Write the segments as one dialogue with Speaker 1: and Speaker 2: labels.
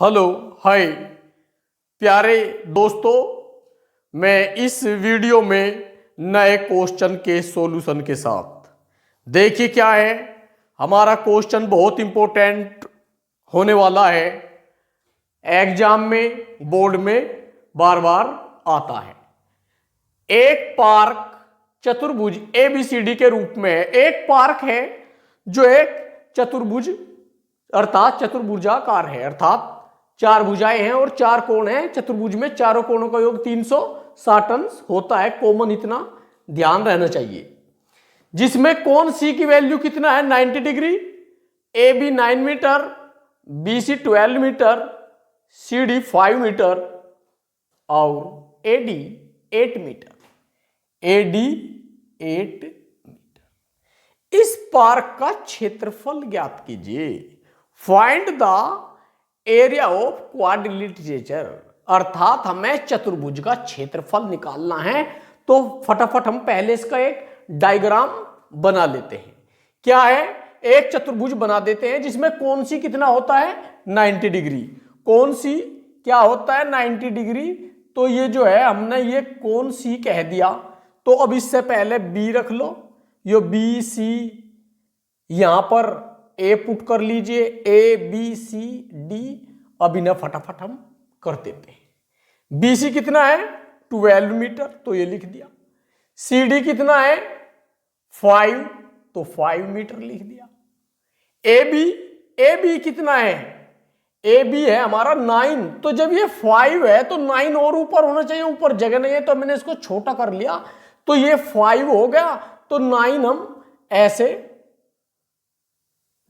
Speaker 1: Hello hi प्यारे दोस्तों, मैं इस वीडियो में नए क्वेश्चन के सॉल्यूशन के साथ देखिए क्या है। हमारा क्वेश्चन बहुत इंपॉर्टेंट होने वाला है, एग्जाम में बोर्ड में बार बार आता है। एक पार्क चतुर्भुज एबीसीडी के रूप में है। एक पार्क है जो एक चतुर्भुज अर्थात चतुर्भुजाकार है, अर्थात चार भुजाएं हैं और चार कोण हैं। चतुर्भुज में चारों कोणों का योग 360 अंश होता है, कॉमन इतना ध्यान रहना चाहिए। जिसमें कोण सी की वैल्यू कितना है 90 डिग्री, A B 9 metre, B C 12 metre, C D 5 metre और A D 8 metre. A D 8 metre. इस पार्क का क्षेत्रफल ज्ञात कीजिए। Find the area of quadrilateral, अर्थात हमें चतुर्भुज का क्षेत्रफल निकालना है। तो फटाफट हम पहले इसका एक डायग्राम बना लेते हैं। क्या है, एक चतुर्भुज बना देते हैं जिसमें कोण सी कितना होता है 90 डिग्री। कोण सी क्या होता है 90 डिग्री। तो ये जो है हमने ये कोण सी कह दिया। तो अब इससे पहले बी रख लो, ये बी सी यहां पर ए पुट कर लीजिए, ए बी सी डी। अब इन्हें फटाफट हम कर देते हैं। बी सी कितना है 12 मीटर, तो ये लिख दिया। सी डी कितना है 5, तो 5 मीटर लिख दिया। ए बी कितना है, ए बी है हमारा 9, तो जब ये 5 है तो 9 और ऊपर होना चाहिए, ऊपर जगह नहीं है तो मैंने इसको छोटा कर लिया, तो ये 5 हो गया। तो 9 हम ऐसे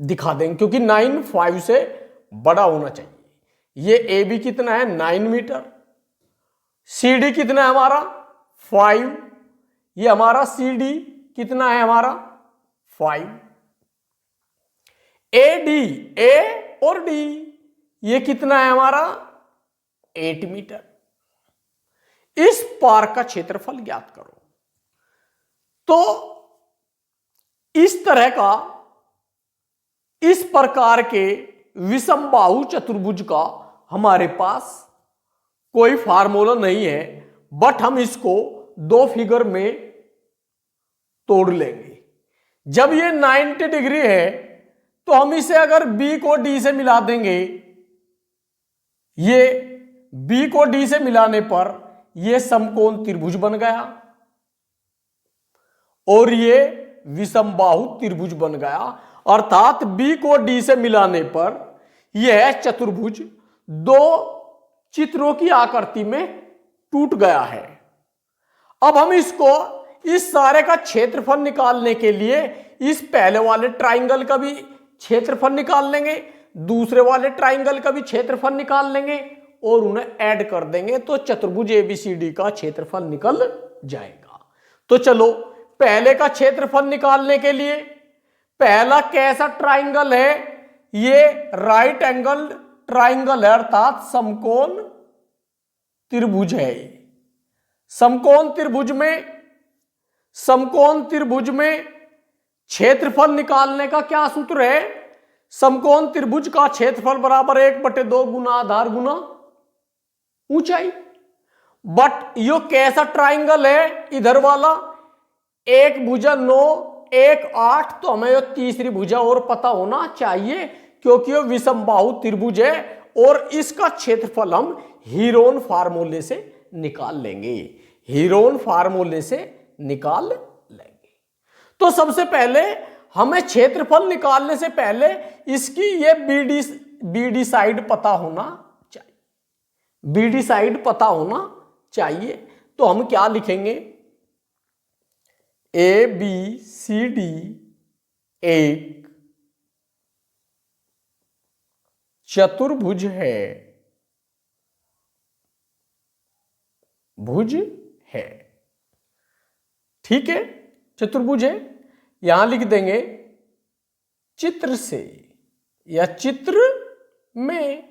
Speaker 1: दिखा देंगे क्योंकि 9 5 से बड़ा होना चाहिए। ये ए बी कितना है 9 मीटर, सी डी कितना है हमारा 5, ये हमारा सी डी कितना है हमारा 5। ए और डी ये कितना है हमारा 8 मीटर। इस पार्क का क्षेत्रफल ज्ञात करो। तो इस तरह का, इस प्रकार के विषमबाहु चतुर्भुज का हमारे पास कोई फार्मूला नहीं है, बट हम इसको दो फिगर में तोड़ लेंगे। जब ये 90 डिग्री है तो हम इसे अगर बी को डी से मिला देंगे, ये बी को डी से मिलाने पर यह समकोण त्रिभुज बन गया और ये विषमबाहु त्रिभुज बन गया। अर्थात बी को डी से मिलाने पर यह चतुर्भुज दो चित्रों की आकृति में टूट गया है। अब हम इसको इस सारे का क्षेत्रफल निकालने के लिए इस पहले वाले ट्राइंगल का भी क्षेत्रफल निकाल लेंगे, दूसरे वाले ट्राइंगल का भी क्षेत्रफल निकाल लेंगे और उन्हें ऐड कर देंगे, तो चतुर्भुज एबीसीडी का क्षेत्रफल निकल जाएगा। तो चलो पहले का क्षेत्रफल निकालने के लिए, पहला कैसा ट्राइंगल है, ये राइट एंगल ट्राइंगल है, अर्थात समकोण त्रिभुज है। समकोण त्रिभुज में क्षेत्रफल निकालने का क्या सूत्र है, समकोण त्रिभुज का क्षेत्रफल बराबर 1/2 गुना आधार गुना ऊंचाई। बट यो कैसा ट्राइंगल है, इधर वाला एक भुजा 9 एक 8, तो हमें तीसरी भुजा और पता होना चाहिए क्योंकि ये विषमबाहु त्रिभुज है और इसका क्षेत्रफल हम हीरोन फार्मूले से निकाल लेंगे। हीरोन फार्मूले से निकाल लेंगे। तो सबसे पहले हमें क्षेत्रफल निकालने से पहले इसकी ये बीडी साइड पता होना चाहिए, बीडी साइड पता होना चाहिए। तो हम क्या लिखेंगे, ए बी सी डी एक चतुर्भुज है, भुज है। ठीक है, चतुर्भुज है। यहां लिख देंगे चित्र से या चित्र में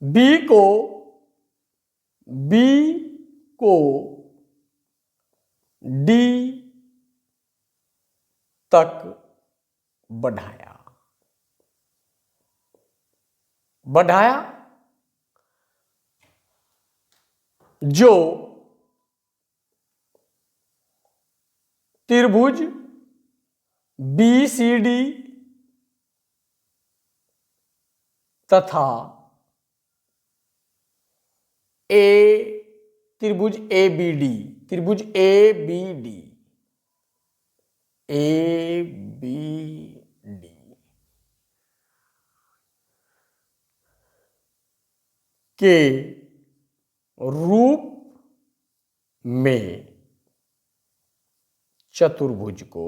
Speaker 1: बी को डी तक बढ़ाया। बढ़ाया, जो त्रिभुज BCD तथा त्रिभुज ABD के रूप में चतुर्भुज को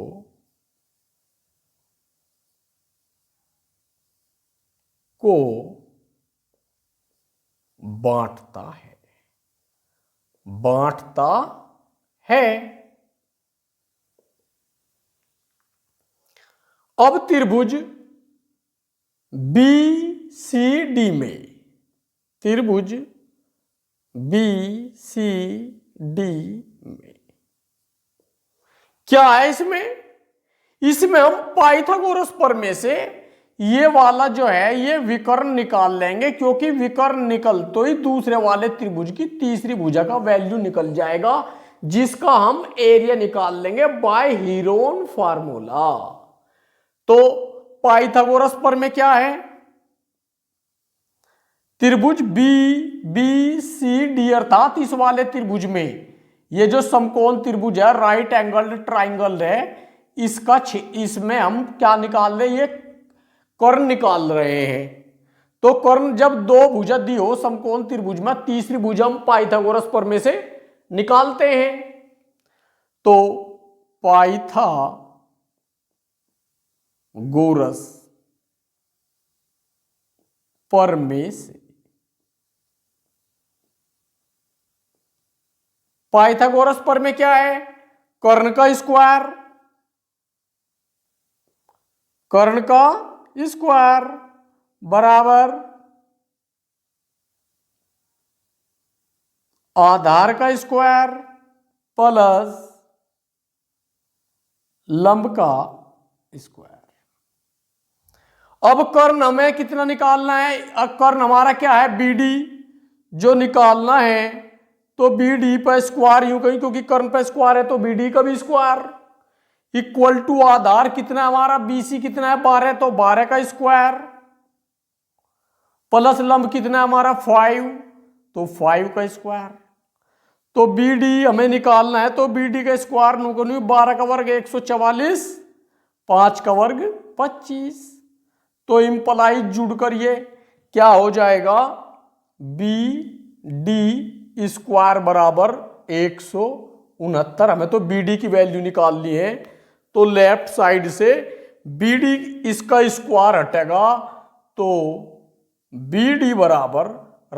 Speaker 1: बांटता है। अब त्रिभुज BCD में क्या है इसमें हम पाइथागोरस प्रमेय से ये वाला जो है ये विकर्ण निकाल लेंगे, क्योंकि विकर्ण निकल तो ही दूसरे वाले त्रिभुज की तीसरी भुजा का वैल्यू निकल जाएगा, जिसका हम एरिया निकाल लेंगे बाय हीरोन फार्मूला। तो पाइथागोरस प्रमेय क्या है? त्रिभुज BCD अर्थात इस वाले त्रिभुज में ये जो समकोण त्रिभुज है, राइट एंगल ट्राइंगल है, इसमें हम क्या निकाल रहे हैं? ये कर्ण निकाल रहे हैं। तो कर्ण जब दो भुजा दी हो समकोण त्रिभुज में, तीसरी भुजा हम पाइथागोरस प्रमेय से निकालते हैं। तो पाइथागोरस प्रमेय से पाइथागोरस प्रमेय क्या है? कर्ण का स्क्वायर बराबर आधार का स्क्वायर प्लस लंब का स्क्वायर। अब कर्ण हमें कितना निकालना है? अब कर्ण हमारा क्या है? BD जो निकालना है, तो BD पर स्क्वायर यूं कहीं, क्योंकि कर्ण पर स्क्वायर है तो BD का भी स्क्वायर इक्वल टू आधार कितना है हमारा? BC कितना है? 12, तो 12 का स्क्वायर प्लस लंब कितना है हमारा? 5, तो 5 का स्क्वायर। तो BD हमें निकालना है, तो BD का स्क्वायर नो को न्यू 12 का वर्ग 144, 5 का वर्ग 25, तो इंप्लाई जुड़कर ये क्या हो जाएगा? BD स्क्वायर बराबर 169। हमें तो BD की वैल्यू निकालनी है, तो लेफ्ट साइड से BD इसका स्क्वायर हटेगा, तो BD बराबर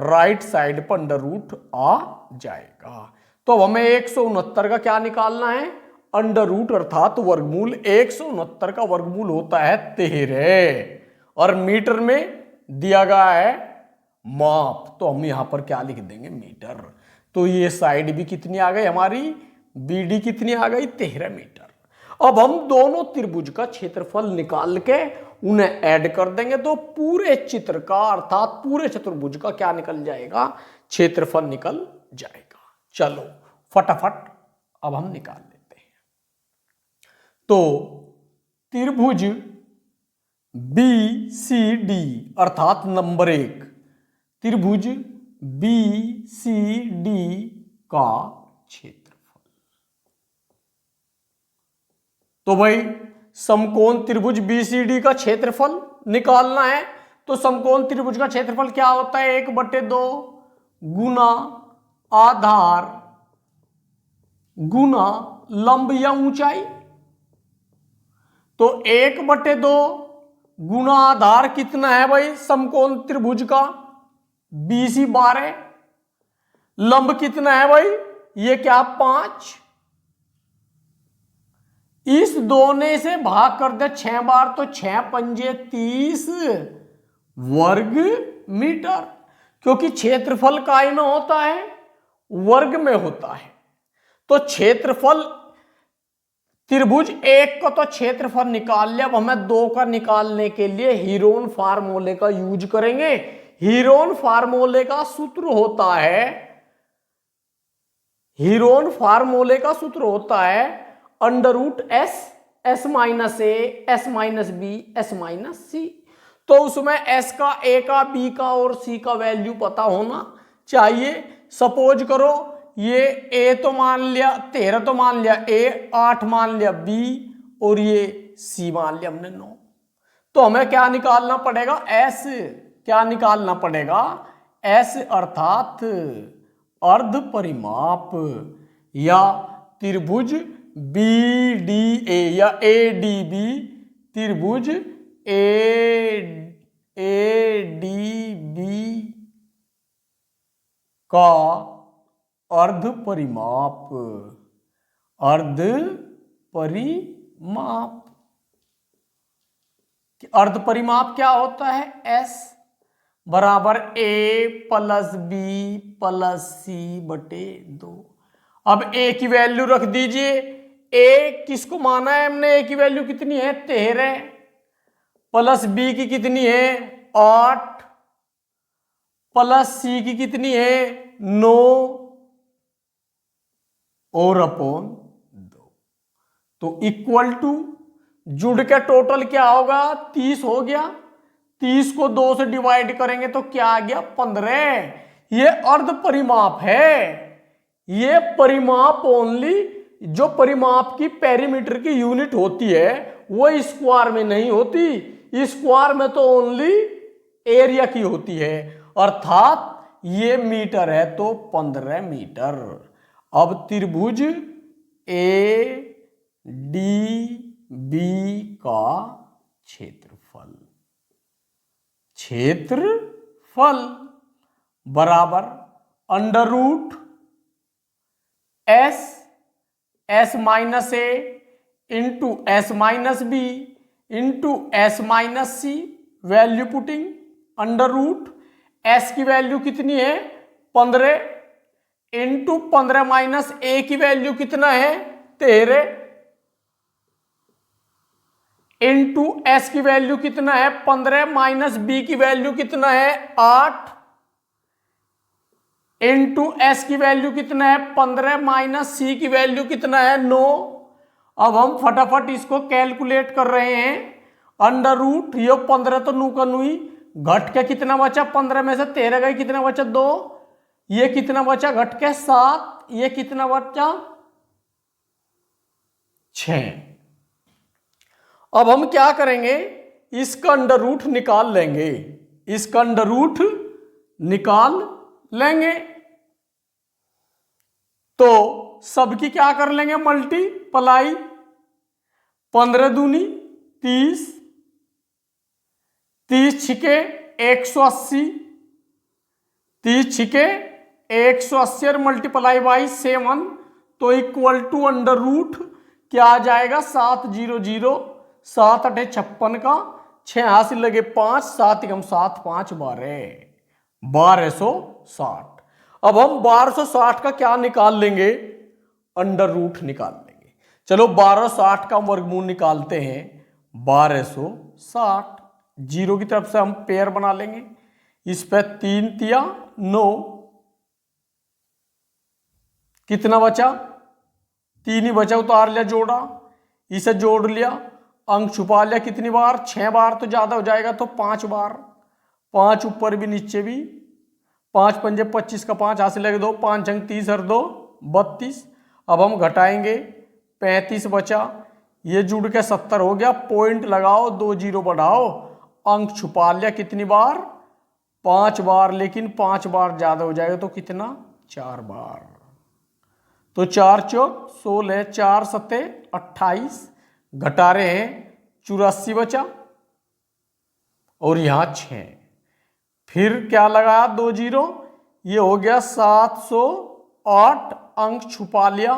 Speaker 1: राइट साइड पर अंडर रूट आ जाएगा। तो अब हमें 169 का क्या निकालना है? अंडर रूट अर्थात वर्गमूल। 169 का वर्गमूल होता है 13 और मीटर में दिया गया है माप, तो हम यहां पर क्या लिख देंगे? मीटर। तो ये साइड भी कितनी आ गई हमारी? BD कितनी आ गई? 13 मीटर। अब हम दोनों त्रिभुज का क्षेत्रफल निकाल के उन्हें ऐड कर देंगे, तो पूरे चित्र का अर्थात पूरे चतुर्भुज का क्या निकल जाएगा? क्षेत्रफल निकल जाएगा। चलो फटाफट अब हम निकाल लेते हैं। तो त्रिभुज BCD अर्थात नंबर 1 त्रिभुज BCD का क्षेत्रफल। तो भाई समकोण त्रिभुज BCD का क्षेत्रफल निकालना है, तो समकोण त्रिभुज का क्षेत्रफल क्या होता है? 1/2 गुना आधार गुना लंब या ऊंचाई। तो 1/2 गुना आधार कितना है भाई समकोण त्रिभुज का? BC 12। लंब कितना है भाई? ये क्या? 5। इस दोने से भाग कर दे 6 बार, तो 6 पंजे 30 वर्ग मीटर, क्योंकि क्षेत्रफल काय में होता है? वर्ग में होता है। तो क्षेत्रफल त्रिभुज 1 का तो क्षेत्रफल निकाल लिया, अब हमें 2 का निकालने के लिए हीरोन फार्मूले का यूज करेंगे। हीरोन फार्मूले का सूत्र होता है, हीरोन फार्मूले का सूत्र होता है under root S, S minus A, S minus B, S minus C. तो उसमें एस का, ए का, बी का और सी का वैल्यू पता होना चाहिए। सपोज करो ये ए तो मान लिया 13, तो मान लिया ए, 8 मान लिया बी और ये सी मान लिया हमने 9। तो हमें क्या निकालना पड़ेगा? एस। क्या निकालना पड़ेगा? एस अर्थात अर्ध परिमाप या त्रिभुज बी डी ए या ए डी बी, त्रिभुज ए डी बी का अर्ध परिमाप, अर्ध परिमाप। अर्ध परिमाप क्या होता है? एस बराबर ए प्लस बी प्लस सी बटे 2। अब ए की वैल्यू रख दीजिए। ए किसको माना है हमने? ए की वैल्यू कितनी है? 13 प्लस बी की कितनी है? 8 प्लस सी की कितनी है? 9 और अपॉन 2। तो इक्वल टू जुड़ के टोटल क्या होगा? 30 हो गया। 30 को 2 से डिवाइड करेंगे तो क्या आ गया? 15। ये अर्ध परिमाप है। ये परिमाप ओनली, जो परिमाप की पेरीमीटर की यूनिट होती है वो स्क्वायर में नहीं होती। स्क्वायर में तो ओनली एरिया की होती है, अर्थात ये मीटर है तो 15 मीटर। अब त्रिभुज ए डी बी का क्षेत्रफल, क्षेत्रफल बराबर under root S, S minus A into S minus B into S minus C. Value putting under root S की वैल्यू कितनी है? 15 इंटू 15 माइनस ए की वैल्यू कितना है? 13 इंटू एस की वैल्यू कितना है? 15 माइनस बी की वैल्यू कितना है? 8 इंटू एस की वैल्यू कितना है? 15 माइनस सी की वैल्यू कितना है? 9। अब हम फटाफट इसको कैलकुलेट कर रहे हैं। अंडर रूट ये 15 तो नू का नू ही, घट के कितना बचा? 15 में से 13 गई, कितना बचा? 2। ये कितना बचा? घट के 7। ये कितना बचा? 6। अब हम क्या करेंगे? इसका अंडर रूट निकाल लेंगे, इसका अंडर रूट निकाल लेंगे। तो सबकी क्या कर लेंगे? मल्टीप्लाई। 15 दूनी 30, 30 छिके 180, 30 छिके 180 और मल्टीप्लाई बाई 7 तो इक्वल टू अंडर रूट क्या आ जाएगा? 700, 7 8 56 का 6 हासिल लगे 5, 7 एकम 7 5 1260। अब हम 1260 का क्या निकाल लेंगे? अंडर रूट निकाल लेंगे। चलो 1260 का वर्गमूल निकालते हैं। 1260 जीरो की तरफ से हम पेयर बना लेंगे। इस पे 3 तिया 9, कितना बचा? 3 ही बचा, उतार लिया, जोड़ा, इसे जोड़ लिया, अंक छुपा लिया। कितनी बार? 6 बार तो ज्यादा हो जाएगा तो 5 बार, 5 ऊपर भी नीचे भी, 5 पंजे 25 का 5 हासिल लगे 2, 5 अंक 30 और 2 32। अब हम घटाएंगे, 35 बचा, ये जुड़ के 70 हो गया। पॉइंट लगाओ, 2 जीरो बढ़ाओ, अंक छुपा लिया। कितनी बार? 5 बार, लेकिन 5 बार ज्यादा हो जाएगा तो कितना? 4 बार। तो 4 चौक 16, 4 सत्ते 28, घटा रहे हैं 84 बचा और यहां 6। फिर क्या लगाया? 2 जीरो, ये हो गया 708, अंक छुपा लिया।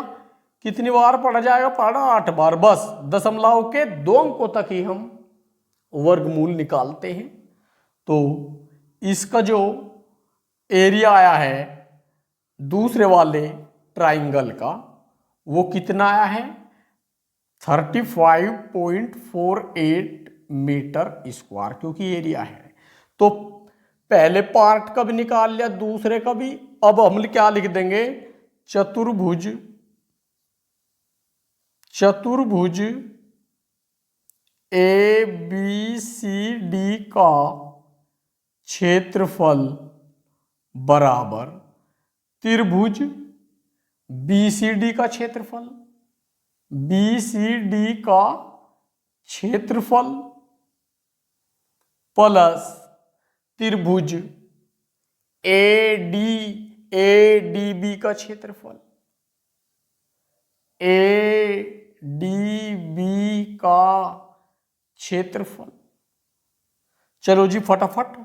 Speaker 1: कितनी बार पढ़ा जाएगा? पढ़ा 8 बार। बस दशमलव के 2 अंकों तक ही हम वर्गमूल निकालते हैं। तो इसका जो एरिया आया है दूसरे वाले ट्राइंगल का, वो कितना आया है? 35.48 मीटर स्क्वायर, क्योंकि एरिया है। तो पहले पार्ट का भी निकाल लिया, दूसरे का भी। अब हम क्या लिख देंगे, चतुर्भुज ए बी सी डी का क्षेत्रफल बराबर त्रिभुज बीसीडी का क्षेत्रफल, बीसीडी का क्षेत्रफल प्लस त्रिभुज एडीबी का क्षेत्रफल, एडीबी का क्षेत्रफल। चलो जी फटाफट,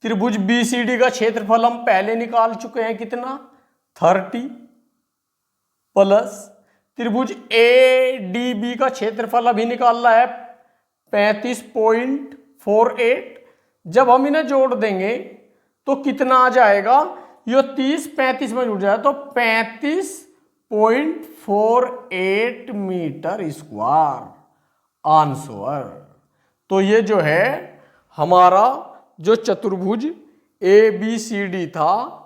Speaker 1: त्रिभुज बीसीडी का क्षेत्रफल हम पहले निकाल चुके हैं, कितना 30, प्लस त्रिभुज एडीबी का क्षेत्रफल अभी निकालना है 35.48। जब हम इन्हें जोड़ देंगे तो कितना आ जाएगा, ये 30-35 में जुड़ जाए तो 35.48 मीटर स्क्वायर आंसर। तो ये जो है हमारा जो चतुर्भुज ए बी सी डी था,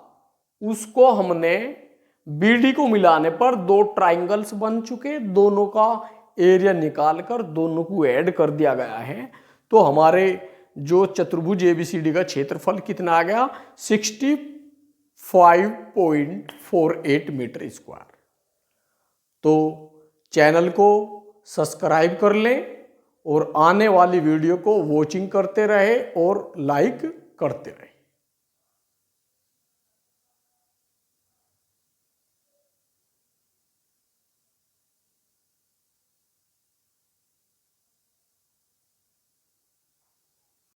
Speaker 1: उसको हमने बीडी को मिलाने पर दो ट्राइंगल्स बन चुके, दोनों का एरिया निकालकर दोनों को ऐड कर दिया गया है। तो हमारे जो चतुर्भुज एबीसीडी का क्षेत्रफल कितना आ गया, 65.48 मीटर स्क्वायर। तो चैनल को सब्सक्राइब कर लें और आने वाली वीडियो को वॉचिंग करते रहे और लाइक करते रहे।